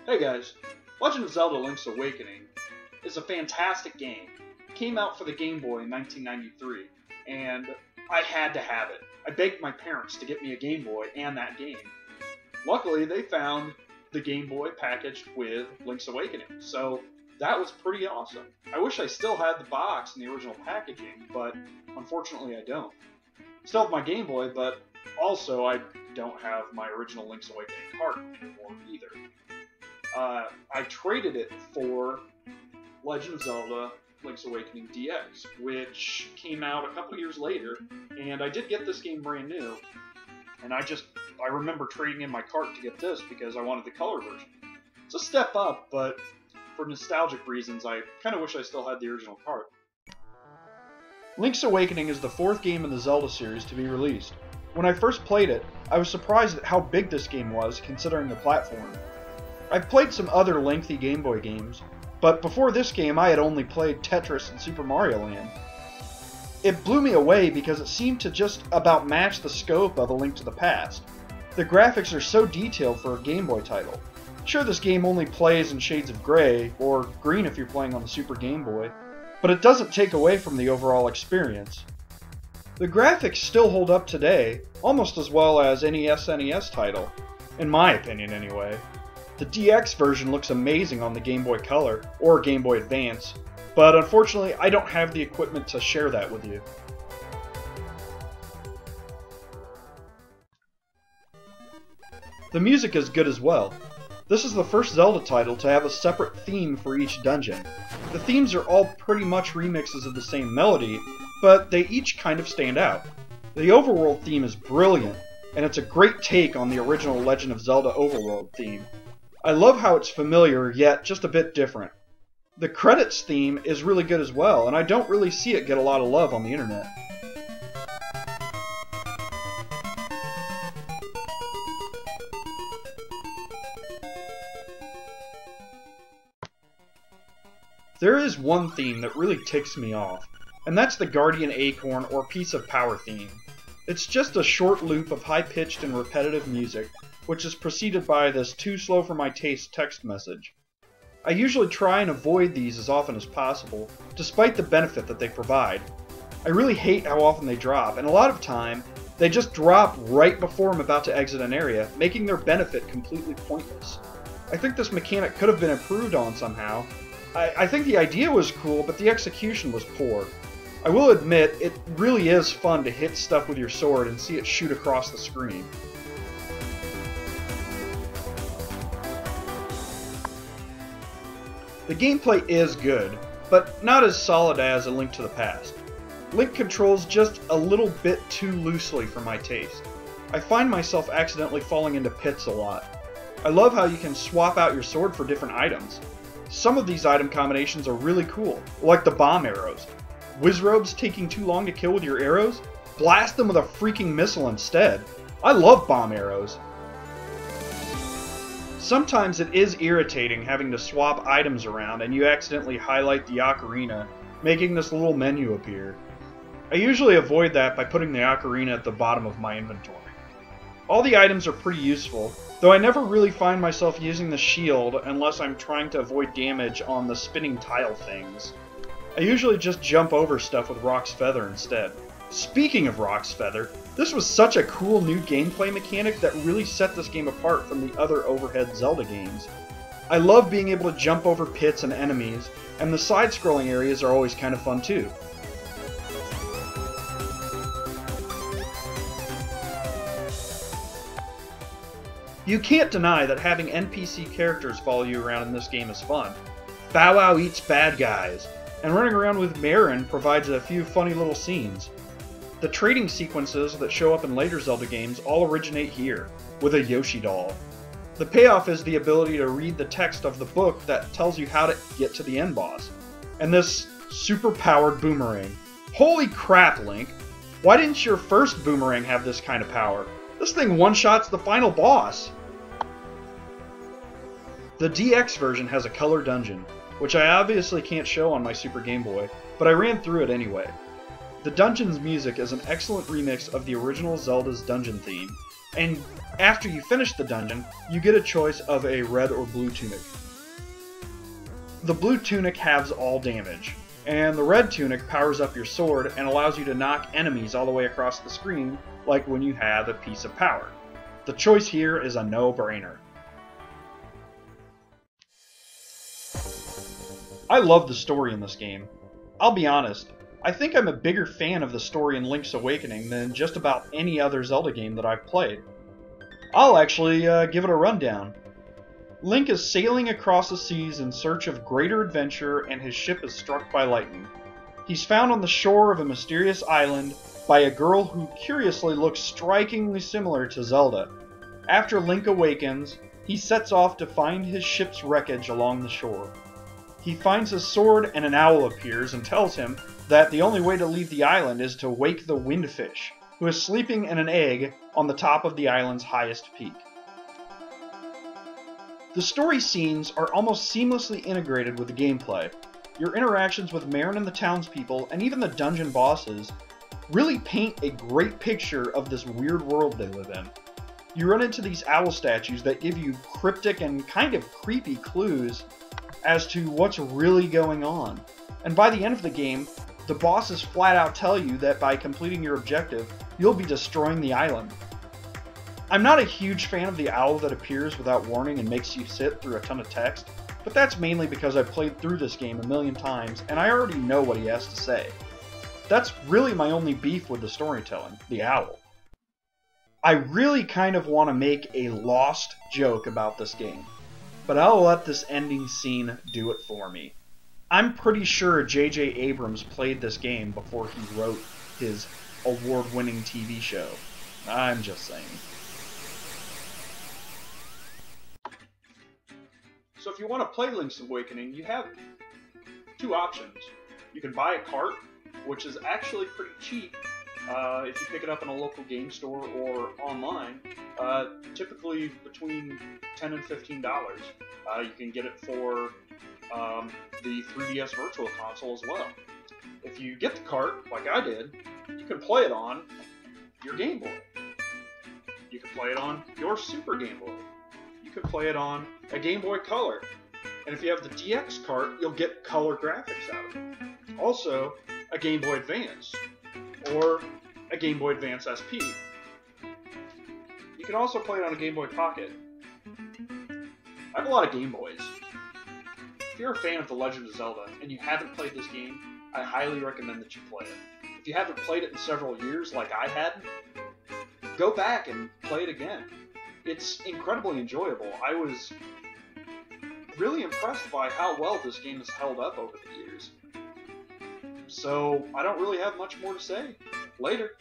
Hey guys, Legend of Zelda Link's Awakening is a fantastic game. It came out for the Game Boy in 1993, and I had to have it. I begged my parents to get me a Game Boy and that game. Luckily, they found the Game Boy packaged with Link's Awakening, so that was pretty awesome. I wish I still had the box and the original packaging, but unfortunately I don't. Still have my Game Boy, but also I don't have my original Link's Awakening cart anymore either. I traded it for Legend of Zelda Link's Awakening DX, which came out a couple years later, and I did get this game brand new, and I remember trading in my cart to get this because I wanted the color version. It's a step up, but for nostalgic reasons, I kind of wish I still had the original cart. Link's Awakening is the fourth game in the Zelda series to be released. When I first played it, I was surprised at how big this game was, considering the platform. I've played some other lengthy Game Boy games, but before this game I had only played Tetris and Super Mario Land. It blew me away because it seemed to just about match the scope of A Link to the Past. The graphics are so detailed for a Game Boy title. Sure, this game only plays in shades of gray, or green if you're playing on the Super Game Boy, but it doesn't take away from the overall experience. The graphics still hold up today, almost as well as any SNES title, in my opinion anyway. The DX version looks amazing on the Game Boy Color, or Game Boy Advance, but unfortunately I don't have the equipment to share that with you. The music is good as well. This is the first Zelda title to have a separate theme for each dungeon. The themes are all pretty much remixes of the same melody, but they each kind of stand out. The overworld theme is brilliant, and it's a great take on the original Legend of Zelda overworld theme. I love how it's familiar, yet just a bit different. The credits theme is really good as well, and I don't really see it get a lot of love on the internet. There is one theme that really ticks me off, and that's the Guardian Acorn or Piece of Power theme. It's just a short loop of high-pitched and repetitive music, which is preceded by this "too slow for my taste" text message. I usually try and avoid these as often as possible, despite the benefit that they provide. I really hate how often they drop, and a lot of time, they just drop right before I'm about to exit an area, making their benefit completely pointless. I think this mechanic could have been improved on somehow. I think the idea was cool, but the execution was poor. I will admit, it really is fun to hit stuff with your sword and see it shoot across the screen. The gameplay is good, but not as solid as A Link to the Past. Link controls just a little bit too loosely for my taste. I find myself accidentally falling into pits a lot. I love how you can swap out your sword for different items. Some of these item combinations are really cool, like the bomb arrows. Wizrobes taking too long to kill with your arrows? Blast them with a freaking missile instead. I love bomb arrows. Sometimes it is irritating having to swap items around and you accidentally highlight the ocarina, making this little menu appear. I usually avoid that by putting the ocarina at the bottom of my inventory. All the items are pretty useful, though I never really find myself using the shield unless I'm trying to avoid damage on the spinning tile things. I usually just jump over stuff with Rock's Feather instead. Speaking of Rock's Feather, this was such a cool new gameplay mechanic that really set this game apart from the other overhead Zelda games. I love being able to jump over pits and enemies, and the side-scrolling areas are always kind of fun too. You can't deny that having NPC characters follow you around in this game is fun. Bow Wow eats bad guys, and running around with Marin provides a few funny little scenes. The trading sequences that show up in later Zelda games all originate here, with a Yoshi doll. The payoff is the ability to read the text of the book that tells you how to get to the end boss. And this super-powered boomerang. Holy crap, Link! Why didn't your first boomerang have this kind of power? This thing one-shots the final boss! The DX version has a color dungeon, which I obviously can't show on my Super Game Boy, but I ran through it anyway. The dungeon's music is an excellent remix of the original Zelda's dungeon theme, And after you finish the dungeon, you get a choice of a red or blue tunic. The blue tunic halves all damage, and the red tunic powers up your sword and allows you to knock enemies all the way across the screen, like when you have a piece of power. The choice here is a no-brainer. I love the story in this game. I'll be honest, I think I'm a bigger fan of the story in Link's Awakening than just about any other Zelda game that I've played. I'll actually give it a rundown. Link is sailing across the seas in search of greater adventure, and his ship is struck by lightning. He's found on the shore of a mysterious island by a girl who curiously looks strikingly similar to Zelda. After Link awakens, he sets off to find his ship's wreckage along the shore. He finds his sword, and an owl appears and tells him that the only way to leave the island is to wake the windfish, who is sleeping in an egg on the top of the island's highest peak. The story scenes are almost seamlessly integrated with the gameplay. Your interactions with Marin and the townspeople, and even the dungeon bosses, really paint a great picture of this weird world they live in. You run into these owl statues that give you cryptic and kind of creepy clues as to what's really going on. And by the end of the game, the bosses flat out tell you that by completing your objective, you'll be destroying the island. I'm not a huge fan of the owl that appears without warning and makes you sit through a ton of text, but that's mainly because I've played through this game a million times and I already know what he has to say. That's really my only beef with the storytelling, the owl. I really kind of want to make a lost joke about this game, but I'll let this ending scene do it for me. I'm pretty sure J.J. Abrams played this game before he wrote his award-winning TV show. I'm just saying. So if you want to play Link's Awakening, you have two options. You can buy a cart, which is actually pretty cheap if you pick it up in a local game store or online, typically between $10 and $15. You can get it for the 3DS Virtual Console as well. If you get the cart, like I did, you can play it on your Game Boy. You can play it on your Super Game Boy. You can play it on a Game Boy Color. And if you have the DX cart, you'll get color graphics out of it. Also, a Game Boy Advance, or a Game Boy Advance SP. You can also play it on a Game Boy Pocket. I have a lot of Game Boys. If you're a fan of The Legend of Zelda and you haven't played this game, I highly recommend that you play it. If you haven't played it in several years like I had, go back and play it again. It's incredibly enjoyable. I was really impressed by how well this game has held up over the years. So, I don't really have much more to say. Later.